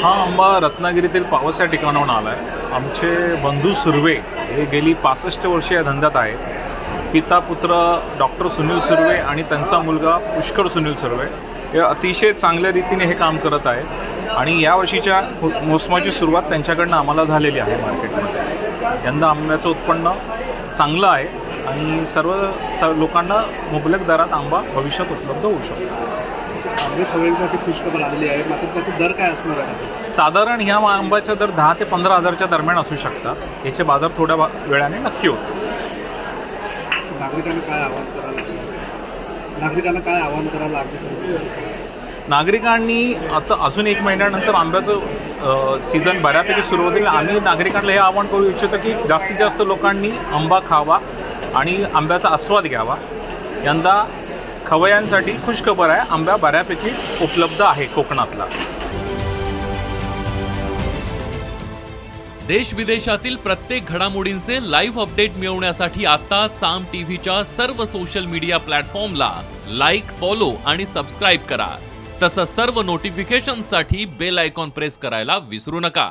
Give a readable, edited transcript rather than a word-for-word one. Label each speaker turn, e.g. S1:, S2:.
S1: हा आंबा रत्नागिरीतील पावस या ठिकाणाहून आला आहे। आमचे बंधू सुर्वे हे गेली 65 वर्षे या धंद्यात आहेत। पिता पुत्र डॉक्टर सुनील सुर्वे आणि त्यांचा मुलगा पुष्कर सुनील सुर्वे हे अतिशय चांगल्या रीतीने हे काम करत आहेत आणि या वर्षीच्या मोसमाची सुरुवात त्यांच्याकडनं आम्हाला झालेली आहे। मार्केटमध्ये यंदा आंब्याचं उत्पन्न चांगलं आहे आणि सर्व लोकांना मुबलक दरात आंबा भविष्यात उपलब्ध होऊ शकतो।
S2: आंबे खवयांसाठी खुशखबर आलेली आहे, मात्र त्याचे दर काय असणार आहे?
S1: साधारण ह्या आंब्याचा दर 10 ते 15 हजारच्या दरम्यान असू शकतात। याचे बाजार थोड्या वेळाने नक्की होतील।
S2: नागरिकांना काय आवाहन करायला
S1: नागरिकांनी आता अजून 1 महिन्यानंतर आंब्याचं सीझन बऱ्यापैकी सुरू होईल। आम्ही नागरिकांना हे आवाहन करू इच्छितो की जास्तीत जास्त लोकांनी आंबा खावा आणि आंब्याचा आस्वाद घ्यावा। यंदा खवयांसाठी खुशखबर आहे, आंबा बऱ्यापैकी उपलब्ध आहे कोकणातला।
S3: देश विदेशातील प्रत्येक घडामोडींचे लाईव्ह अपडेट मिळवण्यासाठी आता साम टीव्हीच्या सर्व सोशल मीडिया प्लॅटफॉर्मला लाईक, फॉलो आणि सबस्क्राईब करा। तसंच सर्व नोटिफिकेशनसाठी बेल आयकॉन प्रेस करायला विसरू नका।